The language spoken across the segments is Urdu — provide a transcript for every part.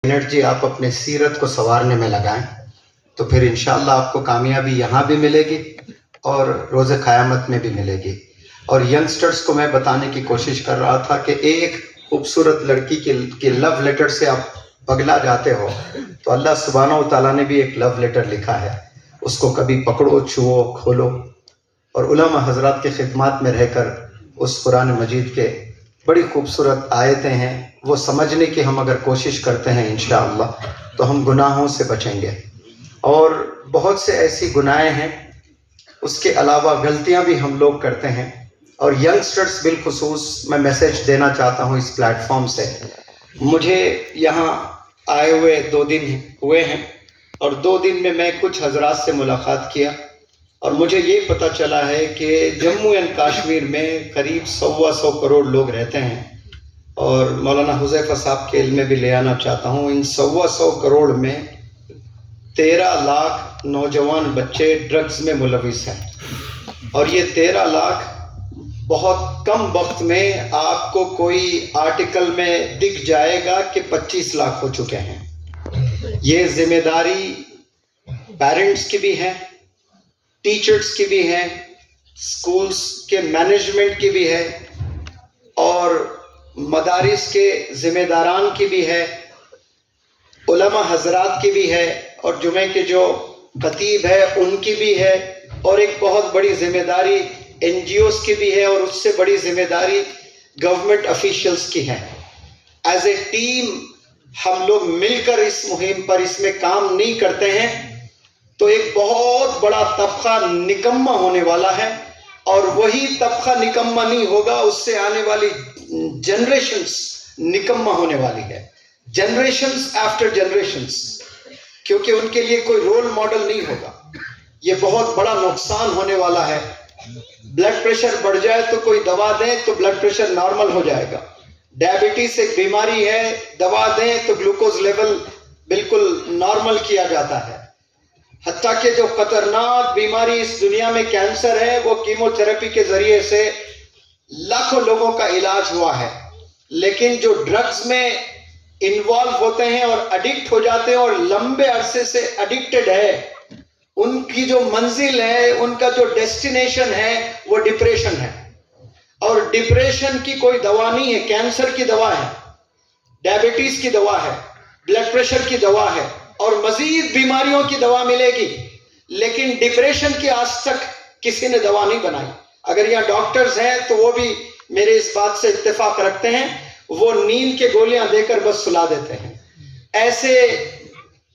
منٹ جی آپ اپنے سیرت کو سنوارنے میں لگائیں تو پھر انشاءاللہ آپ کو کامیابی یہاں بھی ملے گی اور روز قیامت میں بھی ملے گی۔ اور ینگسٹرز کو میں بتانے کی کوشش کر رہا تھا کہ ایک خوبصورت لڑکی کے لو لیٹر سے آپ پگلا جاتے ہو تو اللہ سبحانہ و تعالیٰ نے بھی ایک لو لیٹر لکھا ہے، اس کو کبھی پکڑو، چھوؤ، کھولو۔ اور علماء حضرات کے خدمات میں رہ کر اس قرآن مجید کے بڑی خوبصورت آیتیں ہیں، وہ سمجھنے کی ہم اگر کوشش کرتے ہیں انشاءاللہ تو ہم گناہوں سے بچیں گے۔ اور بہت سے ایسی گناہیں ہیں، اس کے علاوہ غلطیاں بھی ہم لوگ کرتے ہیں، اور ینگسٹرز بالخصوص میں میسیج دینا چاہتا ہوں اس پلیٹ فارم سے۔ مجھے یہاں آئے ہوئے 2 دن ہوئے ہیں، اور 2 دن میں میں کچھ حضرات سے ملاقات کیا، اور مجھے یہ پتہ چلا ہے کہ جموں اینڈ کشمیر میں قریب 125 کروڑ لوگ رہتے ہیں، اور مولانا حذیفہ صاحب کے علم میں بھی لے آنا چاہتا ہوں، ان 125 کروڑ میں 13 لاکھ نوجوان بچے ڈرگز میں ملوث ہیں، اور یہ 13 لاکھ بہت کم وقت میں آپ کو کوئی آرٹیکل میں دکھ جائے گا کہ 25 لاکھ ہو چکے ہیں۔ یہ ذمہ داری پیرنٹس کی بھی ہے، ٹیچرز کی بھی ہے، سکولز کے مینجمنٹ کی بھی ہے، اور مدارس کے ذمہ داران کی بھی ہے، علماء حضرات کی بھی ہے، اور جمعے کے جو خطیب ہے ان کی بھی ہے، اور ایک بہت بڑی ذمہ داری این جی اوز کی بھی ہے، اور اس سے بڑی ذمہ داری گورنمنٹ افیشلز کی ہے۔ ایز اے ٹیم ہم لوگ مل کر اس مہم پر اس میں کام نہیں کرتے ہیں تو ایک بہت بڑا طبقہ نکمہ ہونے والا ہے، اور وہی طبقہ نکمہ نہیں ہوگا، اس سے آنے والی جنریشنز نکمہ ہونے والی ہے، جنریشنز آفٹر جنریشنز، کیونکہ ان کے لیے کوئی رول ماڈل نہیں ہوگا۔ یہ بہت بڑا نقصان ہونے والا ہے۔ بلڈ پریشر بڑھ جائے تو کوئی دوا دیں تو بلڈ پریشر نارمل ہو جائے گا، ڈائبٹیز ایک بیماری ہے، دوا دیں تو گلوکوز لیول بالکل نارمل کیا جاتا ہے۔ حتیٰ کہ جو خطرناک بیماری اس دنیا میں کینسر ہے، وہ کیمو تھراپی کے ذریعے سے لاکھوں لوگوں کا علاج ہوا ہے، لیکن جو ڈرگز میں انوالو ہوتے ہیں اور اڈکٹ ہو جاتے ہیں اور لمبے عرصے سے اڈکٹڈ ہے، ان کی جو منزل ہے، ان کا جو ڈیسٹینیشن ہے وہ ڈپریشن ہے، اور ڈپریشن کی کوئی دوا نہیں ہے۔ کینسر کی دوا ہے، ڈائبٹیز کی دوا ہے، بلڈ پریشر کی دوا ہے، اور مزید بیماریوں کی دوا ملے گی، لیکن ڈپریشن کی آج تک کسی نے دوا نہیں بنائی۔ اگر یہاں ڈاکٹرز ہیں تو وہ بھی میرے اس بات سے اتفاق رکھتے ہیں، وہ نیند کے گولیاں دے کر بس سلا دیتے ہیں۔ ایسے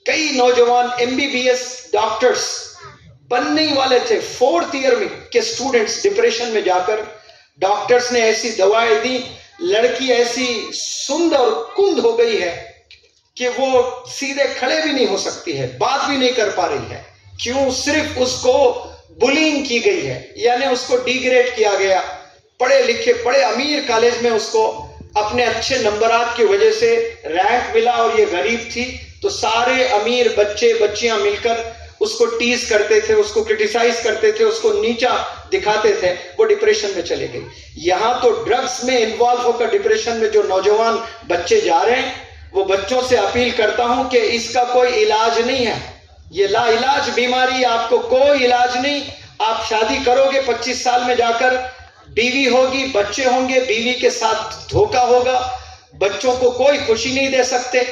کئی نوجوان M B B S doctors بننے والے تھے 4th ایئر میں کے اسٹوڈنٹس، ڈپریشن میں جا کر ڈاکٹرز نے ایسی دوائیں دی، لڑکی ایسی سند اور کند ہو گئی ہے کہ وہ سیدھے کھڑے بھی نہیں ہو سکتی ہے، بات بھی نہیں کر پا رہی ہے۔ کیوں؟ صرف اس کو بلینگ کی گئی ہے، یعنی اس کو ڈیگریڈ کیا گیا۔ پڑھے لکھے بڑے امیر کالج میں اس کو اپنے اچھے نمبرات کی وجہ سے رینک ملا، اور یہ غریب تھی، تو سارے امیر بچے بچیاں مل کر اس کو ٹیز کرتے تھے، اس کو کرٹیسائز کرتے تھے، اس کو نیچا دکھاتے تھے، وہ ڈپریشن میں چلے گئی۔ یہاں تو ڈرگز میں انوالو ہو کر ڈپریشن میں جو نوجوان بچے جا رہے ہیں، وہ بچوں سے اپیل کرتا ہوں کہ اس کا کوئی علاج نہیں ہے، یہ لا علاج بیماری، آپ کو کوئی علاج نہیں۔ آپ شادی کرو گے 25 سال میں جا کر، بیوی ہوگی، بچے ہوں گے، بیوی کے ساتھ دھوکہ ہوگا، بچوں کو کوئی خوشی نہیں دے سکتے،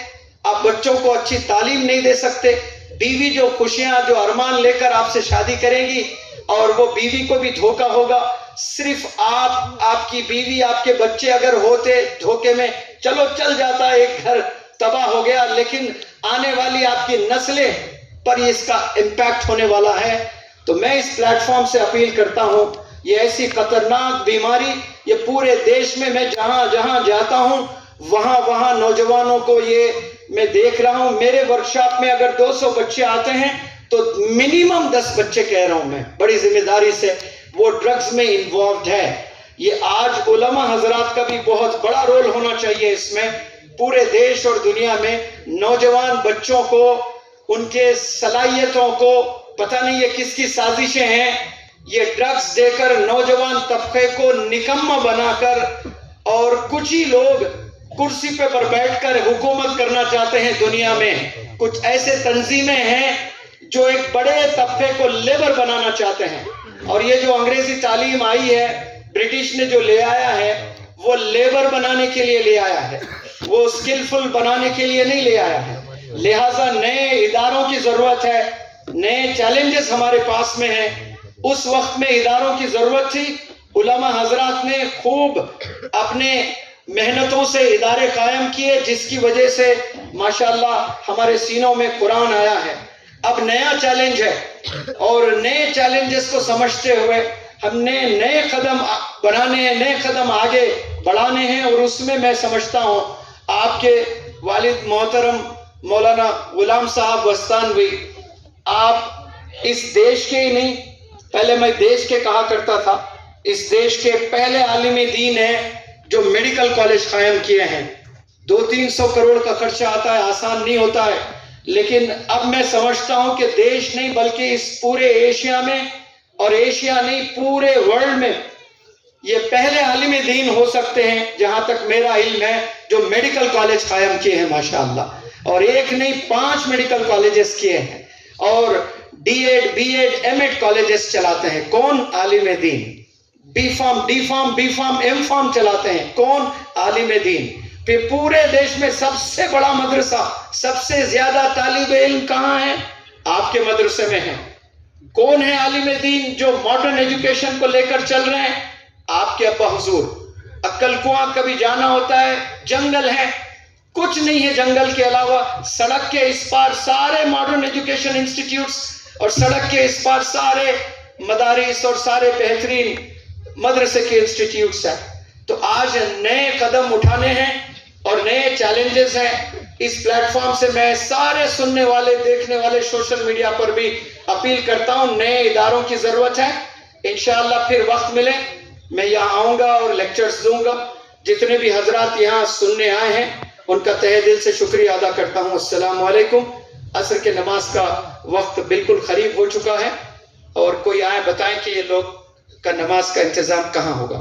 آپ بچوں کو اچھی تعلیم نہیں دے سکتے، بیوی جو خوشیاں جو ارمان لے کر آپ سے شادی کریں گی، اور وہ بیوی کو بھی دھوکہ ہوگا۔ صرف آپ کی بیوی، آپ کے بچے اگر ہوتے دھوکے میں، چلو چل جاتا، ایک گھر تباہ ہو گیا، لیکن آنے والی آپ کی نسلیں پر اس کا امپیکٹ ہونے والا ہے۔ تو میں اس پلیٹ فارم سے اپیل کرتا ہوں، یہ ایسی خطرناک بیماری، یہ پورے دیش میں جہاں جہاں جاتا ہوں وہاں نوجوانوں کو یہ میں دیکھ رہا ہوں۔ میرے ورکشاپ میں اگر 200 بچے آتے ہیں تو منیمم 10 بچے کہہ رہا ہوں میں بڑی ذمہ داری سے، وہ ڈرگز میں انوالوڈ ہے۔ یہ آج علماء حضرات کا بھی بہت بڑا رول ہونا چاہیے اس میں، پورے دیش اور دنیا میں نوجوان بچوں کو، ان کے صلاحیتوں کو، پتہ نہیں یہ کس کی سازشیں ہیں، یہ ڈرگز دے کر نوجوان طبقے کو نکمہ بنا کر، اور کچھ ہی لوگ کرسی پر بیٹھ کر حکومت کرنا چاہتے ہیں دنیا میں. کچھ ایسے تنظیمیں ہیں جو ایک بڑے طبقے کو لیبر بنانا چاہتے ہیں. اور یہ جو انگریزی تعلیم آئی ہے، برٹش نے جو لے آیا ہے، وہ لیبر بنانے کے لیے لے آیا ہے، وہ اسکلفل بنانے کے لیے نہیں لے آیا ہے. لہٰذا نئے اداروں کی ضرورت ہے، نئے چیلنجز ہمارے پاس میں ہیں. اس وقت میں اداروں کی ضرورت تھی. علماء حضرات نے خوب اپنے محنتوں سے ادارے قائم کیے، جس کی وجہ سے ماشاءاللہ ہمارے سینوں میں قرآن آیا ہے. اب نیا چیلنج ہے، اور نئے چیلنجز کو سمجھتے ہوئے ہم نے نئے قدم بنانے ہیں، نئے قدم آگے بڑھانے ہیں. اور اس میں میں سمجھتا ہوں آپ کے والد محترم مولانا غلام صاحب وستانوی، آپ اس دیش کے ہی نہیں، پہلے میں دیش کے کہا کرتا تھا، اس دیش کے پہلے عالم دین ہیں جو میڈیکل کالج قائم کیے ہیں. 200-300 کروڑ کا خرچہ آتا ہے، آسان نہیں ہوتا ہے. لیکن اب میں سمجھتا ہوں کہ دیش نہیں بلکہ اس پورے ایشیا میں، اور ایشیا نہیں پورے ورلڈ میں، یہ پہلے عالم دین ہو سکتے ہیں جہاں تک میرا علم ہے جو میڈیکل کالج قائم کیے ہیں ماشاءاللہ. اور ایک نہیں 5 میڈیکل کالجز کیے ہیں، اور D Ed B Ed M Ed colleges چلاتے ہیں. کون؟ عالم دین. B Pharm D Pharm B Pharm M Pharm چلاتے ہیں. کون؟ عالم دین. پھر پورے دیش میں سب سے بڑا مدرسہ، سب سے زیادہ طالب علم کہاں ہیں؟ آپ کے مدرسے میں ہیں. کون ہے عالم دین جو ماڈرن ایجوکیشن کو لے کر چل رہے ہیں؟ آپ کے ابا حضور. عقل کنواں کبھی جانا ہوتا ہے، جنگل ہے، کچھ نہیں ہے جنگل کے علاوہ. سڑک کے اس پار سارے ماڈرن ایجوکیشن انسٹیٹیوٹس، اور سڑک کے اس پار سارے مدارس اور سارے بہترین مدرسے کے انسٹیٹیوٹس ہیں. تو آج نئے قدم اٹھانے ہیں اور نئے چیلنجز ہیں. اس پلیٹ فارم سے میں سارے سننے والے، دیکھنے والے، سوشل میڈیا پر بھی اپیل کرتا ہوں، نئے اداروں کی ضرورت ہے. انشاءاللہ پھر وقت ملے میں یہاں آؤں گا اور لیکچرز دوں گا. جتنے بھی حضرات یہاں سننے آئے ہیں ان کا تہہ دل سے شکریہ ادا کرتا ہوں. السلام علیکم. عصر کے نماز کا وقت بالکل قریب ہو چکا ہے، اور کوئی آئے بتائیں کہ یہ لوگ کا نماز کا انتظام کہاں ہوگا.